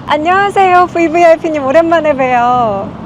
안녕하세요. VVIP님 오랜만에 봬요.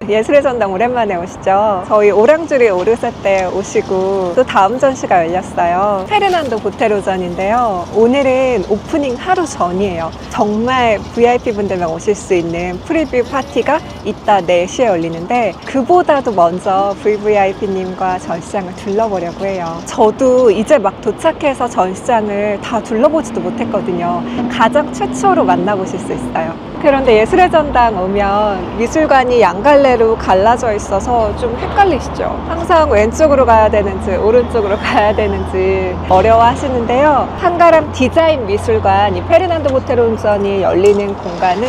예술의 전당 오랜만에 오시죠. 저희 오랑주리 오르세 때 오시고 또 다음 전시가 열렸어요. 페르난도 보테로전인데요. 오늘은 오프닝 하루 전이에요. 정말 VIP 분들만 오실 수 있는 프리뷰 파티가 이따 4시에 열리는데 그보다도 먼저 VVIP님과 전시장을 둘러보려고 해요. 저도 이제 막 도착해서 전시장을 다 둘러보지도 못했거든요. 가장 최초로 만나보실 수 있어요. 그런데 예술의 전당 오면 미술관이 양갈래로 갈라져 있어서 좀 헷갈리시죠? 항상 왼쪽으로 가야 되는지 오른쪽으로 가야 되는지 어려워하시는데요. 한가람 디자인 미술관, 이 페르난도 보테로전이 열리는 공간은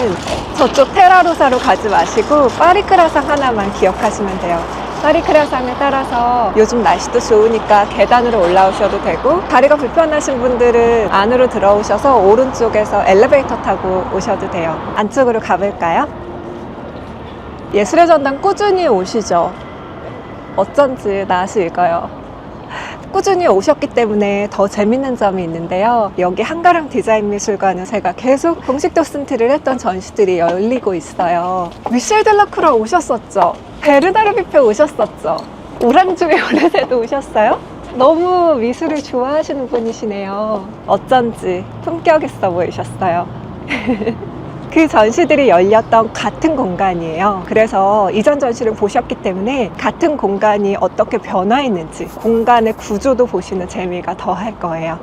저쪽 테라로사로 가지 마시고 파리크라상 하나만 기억하시면 돼요. 파리크라상을 따라서 요즘 날씨도 좋으니까 계단으로 올라오셔도 되고, 다리가 불편하신 분들은 안으로 들어오셔서 오른쪽에서 엘리베이터 타고 오셔도 돼요. 안쪽으로 가볼까요? 예술의 전당 꾸준히 오시죠? 어쩐지 낯이 익어요. 꾸준히 오셨기 때문에 더 재밌는 점이 있는데요. 여기 한가람 디자인 미술관은 제가 계속 공식 도슨트를 했던 전시들이 열리고 있어요. 미셸 델라크루아 오셨었죠? 베르나르 뷔페 오셨었죠? 오랑주리 오르세도 오셨어요? 너무 미술을 좋아하시는 분이시네요. 어쩐지 품격 있어 보이셨어요. 그 전시들이 열렸던 같은 공간이에요. 그래서 이전 전시를 보셨기 때문에 같은 공간이 어떻게 변화했는지 공간의 구조도 보시는 재미가 더할 거예요.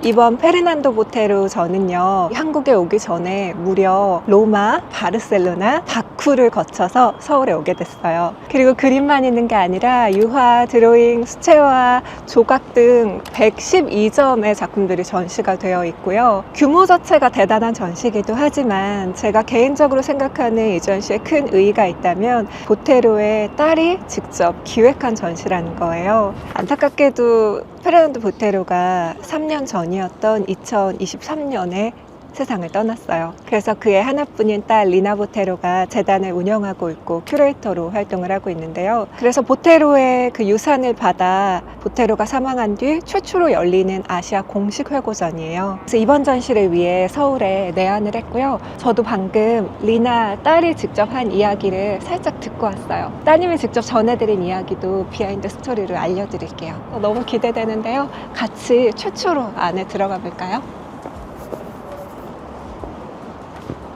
이번 페르난도 보테로전은요, 한국에 오기 전에 무려 로마, 바르셀로나, 바쿠를 거쳐서 서울에 오게 됐어요. 그리고 그림만 있는 게 아니라 유화, 드로잉, 수채화, 조각 등 112점의 작품들이 전시가 되어 있고요. 규모 자체가 대단한 전시이기도 하지만 제가 개인적으로 생각하는 이 전시에 큰 의의가 있다면 보테로의 딸이 직접 기획한 전시라는 거예요. 안타깝게도 페르난도 보테로가 3년 전이었던 2023년에 세상을 떠났어요. 그래서 그의 하나뿐인 딸 리나 보테로가 재단을 운영하고 있고 큐레이터로 활동을 하고 있는데요. 그래서 보테로의 그 유산을 받아 보테로가 사망한 뒤 최초로 열리는 아시아 공식 회고전이에요. 그래서 이번 전시를 위해 서울에 내한을 했고요. 저도 방금 리나 딸이 직접 한 이야기를 살짝 듣고 왔어요. 따님이 직접 전해드린 이야기도 비하인드 스토리를 알려드릴게요. 너무 기대되는데요. 같이 최초로 안에 들어가 볼까요?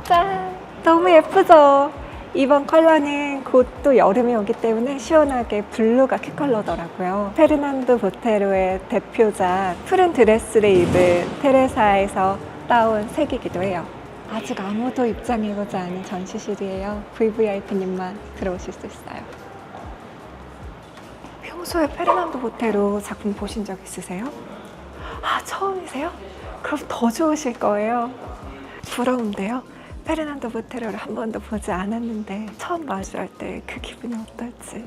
짠! 너무 예쁘죠? 이번 컬러는 곧 또 여름이 오기 때문에 시원하게 블루가 키 컬러더라고요. 페르난도 보테로의 대표작 푸른 드레스를 입은 테레사에서 따온 색이기도 해요. 아직 아무도 입장해보지 않은 전시실이에요. VVIP님만 들어오실 수 있어요. 평소에 페르난도 보테로 작품 보신 적 있으세요? 아, 처음이세요? 그럼 더 좋으실 거예요. 부러운데요? 페르난도 보테로를 한 번도 보지 않았는데 처음 마주할 때 그 기분이 어떨지.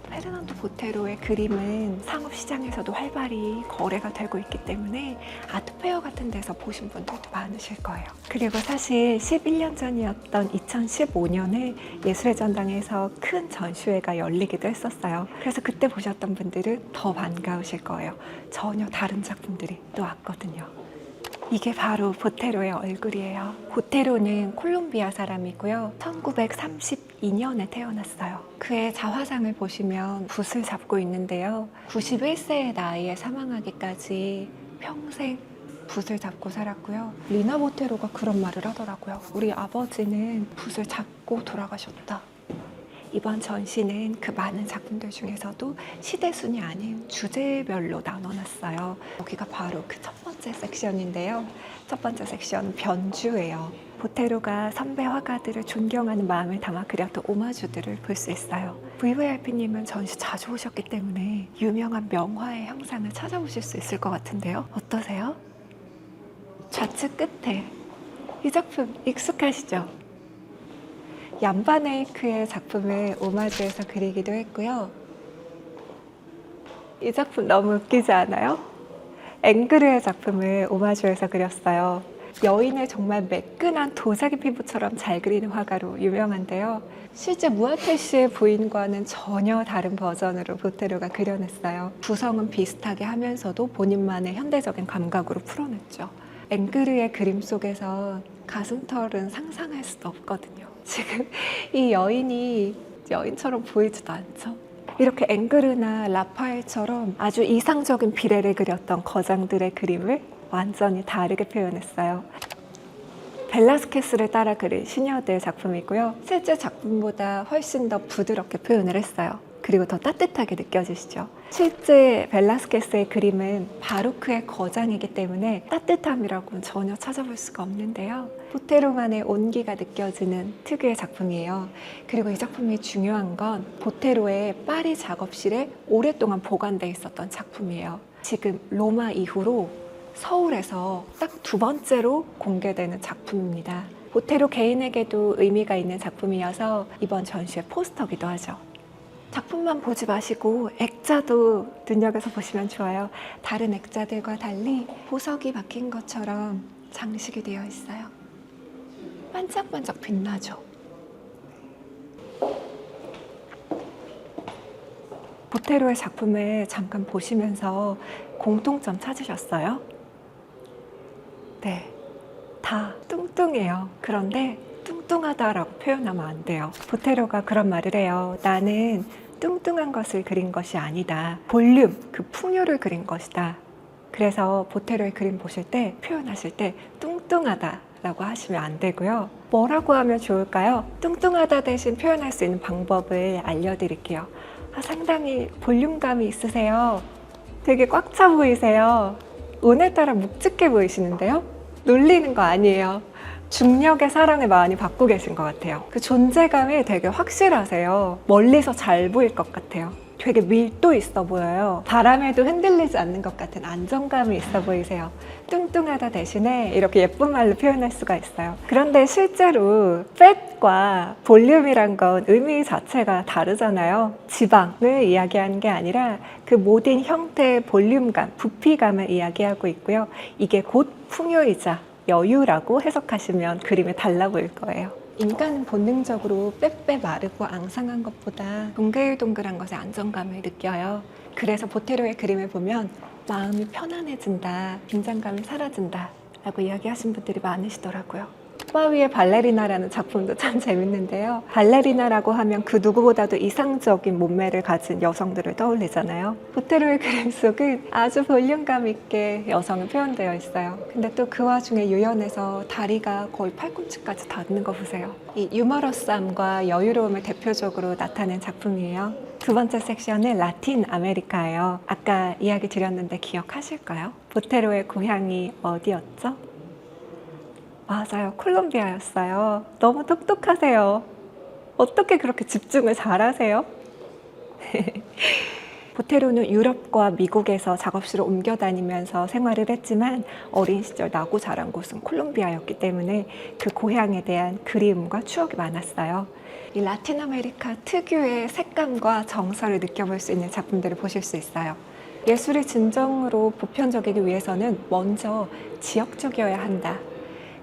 페르난도 보테로의 그림은 상업시장에서도 활발히 거래가 되고 있기 때문에 아트페어 같은 데서 보신 분들도 많으실 거예요. 그리고 사실 11년 전이었던 2015년에 예술의 전당에서 큰 전시회가 열리기도 했었어요. 그래서 그때 보셨던 분들은 더 반가우실 거예요. 전혀 다른 작품들이 또 왔거든요. 이게 바로 보테로의 얼굴이에요. 보테로는 콜롬비아 사람이고요. 1932년에 태어났어요. 그의 자화상을 보시면 붓을 잡고 있는데요. 91세의 나이에 사망하기까지 평생 붓을 잡고 살았고요. 리나 보테로가 그런 말을 하더라고요. 우리 아버지는 붓을 잡고 돌아가셨다. 이번 전시는 그 많은 작품들 중에서도 시대순이 아닌 주제별로 나눠놨어요. 여기가 바로 그 첫 번째 섹션인데요. 첫 번째 섹션 변주예요. 보테로가 선배 화가들을 존경하는 마음을 담아 그렸던 오마주들을 볼 수 있어요. VVIP님은 전시 자주 오셨기 때문에 유명한 명화의 형상을 찾아보실 수 있을 것 같은데요. 어떠세요? 좌측 끝에 이 작품 익숙하시죠? 얀바네이크의 작품을 오마주해서 그리기도 했고요. 이 작품 너무 웃기지 않아요? 앵그르의 작품을 오마주해서 그렸어요. 여인을 정말 매끈한 도자기 피부처럼 잘 그리는 화가로 유명한데요. 실제 무아테 씨의 부인과는 전혀 다른 버전으로 보테로가 그려냈어요. 구성은 비슷하게 하면서도 본인만의 현대적인 감각으로 풀어냈죠. 앵그르의 그림 속에서 가슴털은 상상할 수도 없거든요. 지금 이 여인이 여인처럼 보이지도 않죠. 이렇게 앵그르나 라파엘처럼 아주 이상적인 비례를 그렸던 거장들의 그림을 완전히 다르게 표현했어요. 벨라스케스를 따라 그린 시녀들 작품이고요. 실제 작품보다 훨씬 더 부드럽게 표현을 했어요. 그리고 더 따뜻하게 느껴지시죠? 실제 벨라스케스의 그림은 바로크의 거장이기 때문에 따뜻함이라고는 전혀 찾아볼 수가 없는데요. 보테로만의 온기가 느껴지는 특유의 작품이에요. 그리고 이 작품이 중요한 건 보테로의 파리 작업실에 오랫동안 보관돼 있었던 작품이에요. 지금 로마 이후로 서울에서 딱 두 번째로 공개되는 작품입니다. 보테로 개인에게도 의미가 있는 작품이어서 이번 전시의 포스터기도 하죠. 작품만 보지 마시고 액자도 눈여겨서 보시면 좋아요. 다른 액자들과 달리 보석이 박힌 것처럼 장식이 되어 있어요. 반짝반짝 빛나죠? 보테로의 작품을 잠깐 보시면서 공통점 찾으셨어요? 네, 다 뚱뚱해요. 그런데 뚱뚱하다라고 표현하면 안 돼요. 보테로가 그런 말을 해요. 나는 뚱뚱한 것을 그린 것이 아니다. 볼륨, 그 풍요를 그린 것이다. 그래서 보테로의 그림 보실 때, 표현하실 때 뚱뚱하다 라고 하시면 안 되고요. 뭐라고 하면 좋을까요? 뚱뚱하다 대신 표현할 수 있는 방법을 알려드릴게요. 상당히 볼륨감이 있으세요. 되게 꽉 차 보이세요. 오늘따라 묵직해 보이시는데요? 놀리는 거 아니에요. 중력의 사랑을 많이 받고 계신 것 같아요. 그 존재감이 되게 확실하세요. 멀리서 잘 보일 것 같아요. 되게 밀도 있어 보여요. 바람에도 흔들리지 않는 것 같은 안정감이 있어 보이세요. 뚱뚱하다 대신에 이렇게 예쁜 말로 표현할 수가 있어요. 그런데 실제로 팻과 볼륨이란 건 의미 자체가 다르잖아요. 지방을 이야기하는 게 아니라 그 모든 형태의 볼륨감, 부피감을 이야기하고 있고요. 이게 곧 풍요이자 여유라고 해석하시면 그림이 달라 보일 거예요. 인간은 본능적으로 빼빼 마르고 앙상한 것보다 동글동글한 것에 안정감을 느껴요. 그래서 보테로의 그림을 보면 마음이 편안해진다, 긴장감이 사라진다 라고 이야기하신 분들이 많으시더라고요. 바 위의 발레리나라는 작품도 참 재밌는데요. 발레리나라고 하면 그 누구보다도 이상적인 몸매를 가진 여성들을 떠올리잖아요. 보테로의 그림 속은 아주 볼륨감 있게 여성은 표현되어 있어요. 근데 또 그 와중에 유연해서 다리가 거의 팔꿈치까지 닿는 거 보세요. 이 유머러스함과 여유로움을 대표적으로 나타낸 작품이에요. 두 번째 섹션은 라틴 아메리카예요. 아까 이야기 드렸는데 기억하실까요? 보테로의 고향이 어디였죠? 맞아요. 콜롬비아였어요. 너무 똑똑하세요. 어떻게 그렇게 집중을 잘하세요? 보테로는 유럽과 미국에서 작업실을 옮겨 다니면서 생활을 했지만 어린 시절 나고 자란 곳은 콜롬비아였기 때문에 그 고향에 대한 그리움과 추억이 많았어요. 이 라틴 아메리카 특유의 색감과 정서를 느껴볼 수 있는 작품들을 보실 수 있어요. 예술이 진정으로 보편적이기 위해서는 먼저 지역적이어야 한다.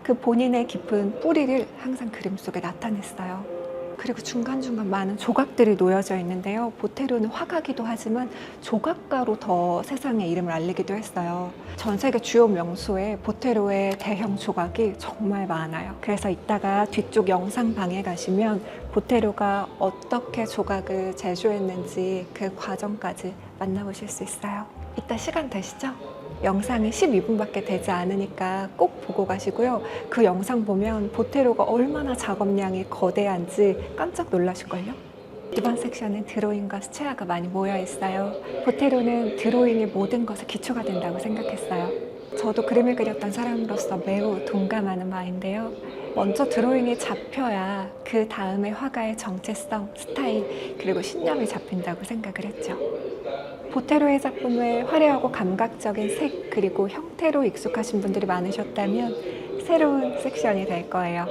그 본인의 깊은 뿌리를 항상 그림 속에 나타냈어요. 그리고 중간중간 많은 조각들이 놓여져 있는데요. 보테로는 화가기도 하지만 조각가로 더 세상에 이름을 알리기도 했어요. 전 세계 주요 명소에 보테로의 대형 조각이 정말 많아요. 그래서 이따가 뒤쪽 영상방에 가시면 보테로가 어떻게 조각을 제조했는지 그 과정까지 만나보실 수 있어요. 이따 시간 되시죠? 영상이 12분밖에 되지 않으니까 꼭 보고 가시고요. 그 영상 보면 보테로가 얼마나 작업량이 거대한지 깜짝 놀라실걸요? 이번 섹션은 드로잉과 수채화가 많이 모여 있어요. 보테로는 드로잉의 모든 것에 기초가 된다고 생각했어요. 저도 그림을 그렸던 사람으로서 매우 동감하는 바인데요. 먼저 드로잉이 잡혀야 그 다음에 화가의 정체성, 스타일, 그리고 신념이 잡힌다고 생각을 했죠. 보테로의 작품을 화려하고 감각적인 색 그리고 형태로 익숙하신 분들이 많으셨다면 새로운 섹션이 될 거예요.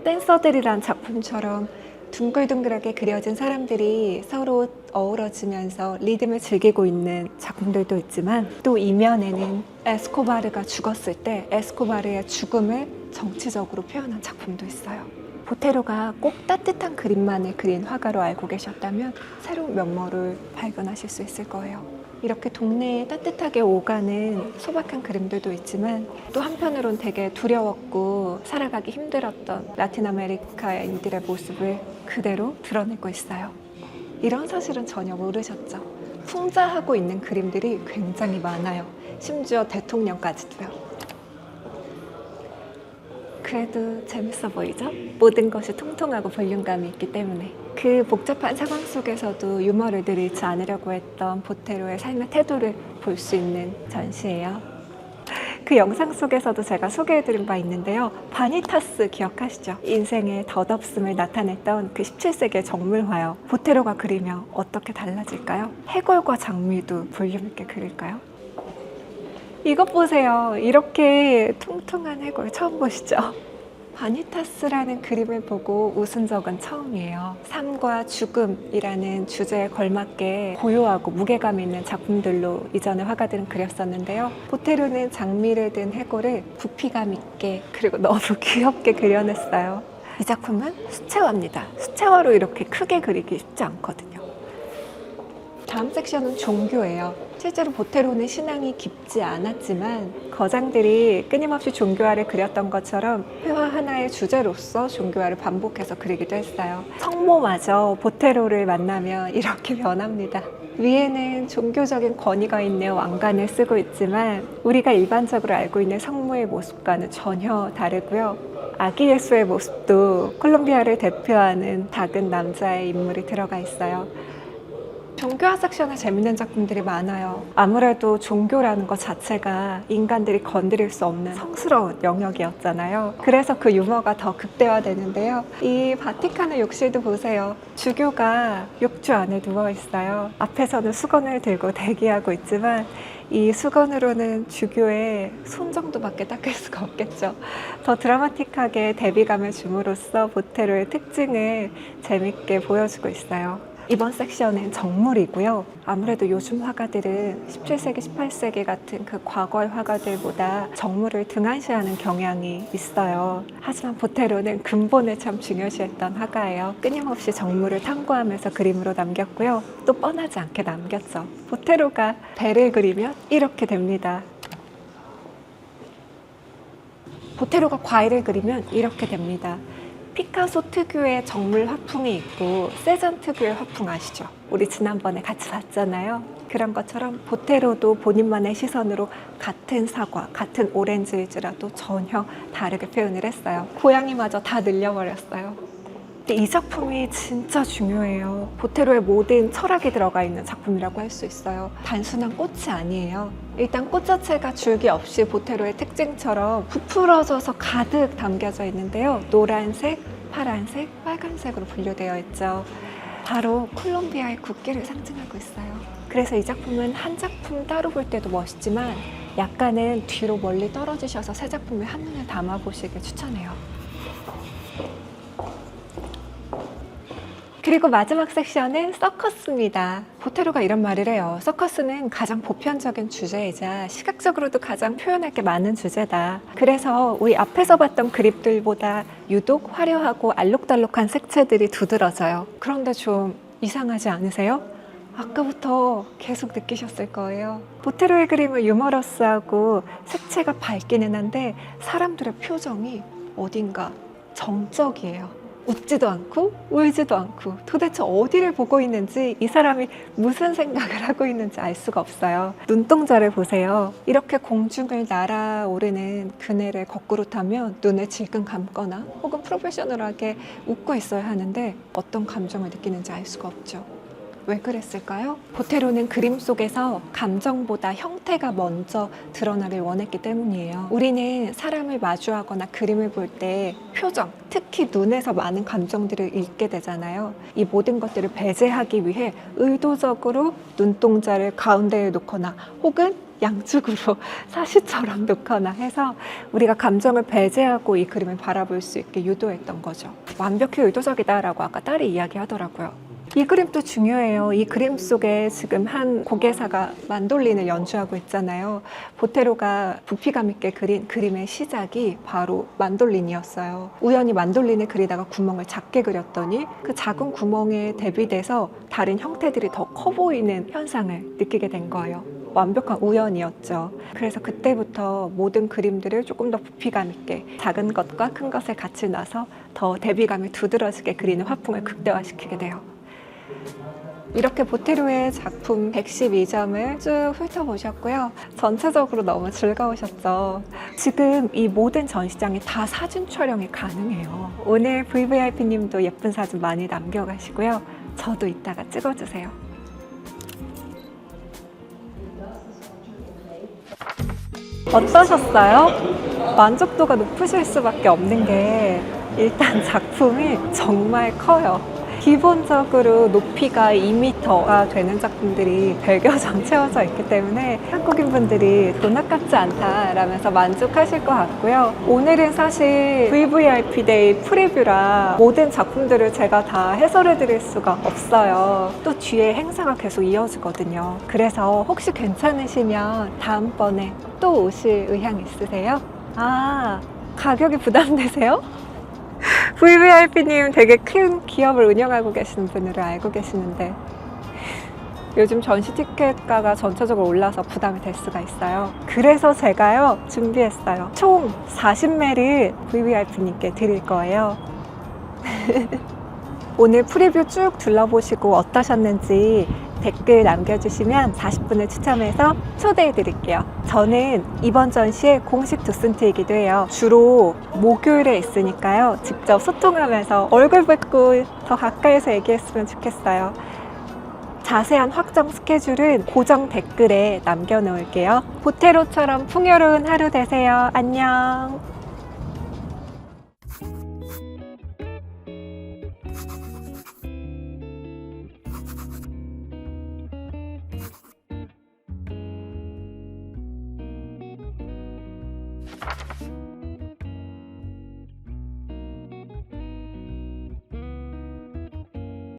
댄서들이란 작품처럼 둥글둥글하게 그려진 사람들이 서로 어우러지면서 리듬을 즐기고 있는 작품들도 있지만 또 이면에는 에스코바르가 죽었을 때 에스코바르의 죽음을 정치적으로 표현한 작품도 있어요. 보테로가 꼭 따뜻한 그림만을 그린 화가로 알고 계셨다면 새로운 면모를 발견하실 수 있을 거예요. 이렇게 동네에 따뜻하게 오가는 소박한 그림들도 있지만 또 한편으론 되게 두려웠고 살아가기 힘들었던 라틴 아메리카인들의 모습을 그대로 드러내고 있어요. 이런 사실은 전혀 모르셨죠? 풍자하고 있는 그림들이 굉장히 많아요. 심지어 대통령까지도요. 그래도 재밌어 보이죠? 모든 것이 통통하고 볼륨감이 있기 때문에. 그 복잡한 상황 속에서도 유머를 늘 잃지 않으려고 했던 보테로의 삶의 태도를 볼 수 있는 전시예요. 그 영상 속에서도 제가 소개해드린 바 있는데요. 바니타스 기억하시죠? 인생의 덧없음을 나타냈던 그 17세기의 정물화요. 보테로가 그리면 어떻게 달라질까요? 해골과 장미도 볼륨 있게 그릴까요? 이것 보세요. 이렇게 퉁퉁한 해골 처음 보시죠? 바니타스라는 그림을 보고 웃은 적은 처음이에요. 삶과 죽음이라는 주제에 걸맞게 고요하고 무게감 있는 작품들로 이전에 화가들은 그렸었는데요. 보테로는 장미를 든 해골을 부피감 있게 그리고 너무 귀엽게 그려냈어요. 이 작품은 수채화입니다. 수채화로 이렇게 크게 그리기 쉽지 않거든요. 다음 섹션은 종교예요. 실제로 보테로는 신앙이 깊지 않았지만 거장들이 끊임없이 종교화를 그렸던 것처럼 회화 하나의 주제로서 종교화를 반복해서 그리기도 했어요. 성모마저 보테로를 만나면 이렇게 변합니다. 위에는 종교적인 권위가 있는 왕관을 쓰고 있지만 우리가 일반적으로 알고 있는 성모의 모습과는 전혀 다르고요. 아기 예수의 모습도 콜롬비아를 대표하는 작은 남자의 인물이 들어가 있어요. 종교화 섹션에 재밌는 작품들이 많아요. 아무래도 종교라는 것 자체가 인간들이 건드릴 수 없는 성스러운 영역이었잖아요. 그래서 그 유머가 더 극대화되는데요. 이 바티칸의 욕실도 보세요. 주교가 욕조 안에 누워있어요. 앞에서는 수건을 들고 대기하고 있지만 이 수건으로는 주교의 손 정도밖에 닦을 수가 없겠죠. 더 드라마틱하게 대비감을 줌으로써 보테로의 특징을 재밌게 보여주고 있어요. 이번 섹션은 정물이고요. 아무래도 요즘 화가들은 17세기, 18세기 같은 그 과거의 화가들보다 정물을 등한시하는 경향이 있어요. 하지만 보테로는 근본을 참 중요시했던 화가예요. 끊임없이 정물을 탐구하면서 그림으로 남겼고요. 또 뻔하지 않게 남겼죠. 보테로가 배를 그리면 이렇게 됩니다. 보테로가 과일을 그리면 이렇게 됩니다. 피카소 특유의 정물 화풍이 있고 세잔 특유의 화풍 아시죠? 우리 지난번에 같이 봤잖아요. 그런 것처럼 보테로도 본인만의 시선으로 같은 사과, 같은 오렌지일지라도 전혀 다르게 표현을 했어요. 고양이마저 다 늘려버렸어요. 근데 이 작품이 진짜 중요해요. 보테로의 모든 철학이 들어가 있는 작품이라고 할 수 있어요. 단순한 꽃이 아니에요. 일단 꽃 자체가 줄기 없이 보테로의 특징처럼 부풀어져서 가득 담겨져 있는데요. 노란색, 파란색, 빨간색으로 분류되어 있죠. 바로 콜롬비아의 국기를 상징하고 있어요. 그래서 이 작품은 한 작품 따로 볼 때도 멋있지만 약간은 뒤로 멀리 떨어지셔서 새 작품을 한눈에 담아보시길 추천해요. 그리고 마지막 섹션은 서커스입니다. 보테로가 이런 말을 해요. 서커스는 가장 보편적인 주제이자 시각적으로도 가장 표현할 게 많은 주제다. 그래서 우리 앞에서 봤던 그림들보다 유독 화려하고 알록달록한 색채들이 두드러져요. 그런데 좀 이상하지 않으세요? 아까부터 계속 느끼셨을 거예요. 보테로의 그림은 유머러스하고 색채가 밝기는 한데 사람들의 표정이 어딘가 정적이에요. 웃지도 않고 울지도 않고 도대체 어디를 보고 있는지 이 사람이 무슨 생각을 하고 있는지 알 수가 없어요. 눈동자를 보세요. 이렇게 공중을 날아오르는 그네를 거꾸로 타면 눈을 질끈 감거나 혹은 프로페셔널하게 웃고 있어야 하는데 어떤 감정을 느끼는지 알 수가 없죠. 왜 그랬을까요? 보테로는 그림 속에서 감정보다 형태가 먼저 드러나길 원했기 때문이에요. 우리는 사람을 마주하거나 그림을 볼 때 표정, 특히 눈에서 많은 감정들을 읽게 되잖아요. 이 모든 것들을 배제하기 위해 의도적으로 눈동자를 가운데에 놓거나 혹은 양쪽으로 사시처럼 놓거나 해서 우리가 감정을 배제하고 이 그림을 바라볼 수 있게 유도했던 거죠. 완벽히 의도적이다라고 아까 딸이 이야기하더라고요. 이 그림도 중요해요. 이 그림 속에 지금 한 고개사가 만돌린을 연주하고 있잖아요. 보테로가 부피감 있게 그린 그림의 시작이 바로 만돌린이었어요. 우연히 만돌린을 그리다가 구멍을 작게 그렸더니 그 작은 구멍에 대비돼서 다른 형태들이 더 커 보이는 현상을 느끼게 된 거예요. 완벽한 우연이었죠. 그래서 그때부터 모든 그림들을 조금 더 부피감 있게 작은 것과 큰 것을 같이 놔서 더 대비감이 두드러지게 그리는 화풍을 극대화시키게 돼요. 이렇게 보테로의 작품 112점을 쭉 훑어보셨고요. 전체적으로 너무 즐거우셨죠? 지금 이 모든 전시장이 다 사진 촬영이 가능해요. 오늘 VVIP님도 예쁜 사진 많이 남겨가시고요. 저도 이따가 찍어주세요. 어떠셨어요? 만족도가 높으실 수밖에 없는 게 일단 작품이 정말 커요. 기본적으로 높이가 2m가 되는 작품들이 100여 점 채워져 있기 때문에 한국인분들이 돈 아깝지 않다라면서 만족하실 것 같고요. 오늘은 사실 VVIP 데이 프리뷰라 모든 작품들을 제가 다 해설해 드릴 수가 없어요. 또 뒤에 행사가 계속 이어지거든요. 그래서 혹시 괜찮으시면 다음번에 또 오실 의향 있으세요? 아, 가격이 부담되세요? VVIP님 되게 큰 기업을 운영하고 계시는 분으로 알고 계시는데 요즘 전시 티켓가가 전체적으로 올라서 부담이 될 수가 있어요. 그래서 제가요 준비했어요. 총 40매를 VVIP님께 드릴 거예요. 오늘 프리뷰 쭉 둘러보시고 어떠셨는지 댓글 남겨주시면 40분을 추첨해서 초대해 드릴게요. 저는 이번 전시의 공식 도슨트이기도 해요. 주로 목요일에 있으니까요. 직접 소통하면서 얼굴 뵙고 더 가까이서 얘기했으면 좋겠어요. 자세한 확정 스케줄은 고정 댓글에 남겨놓을게요. 보테로처럼 풍요로운 하루 되세요. 안녕.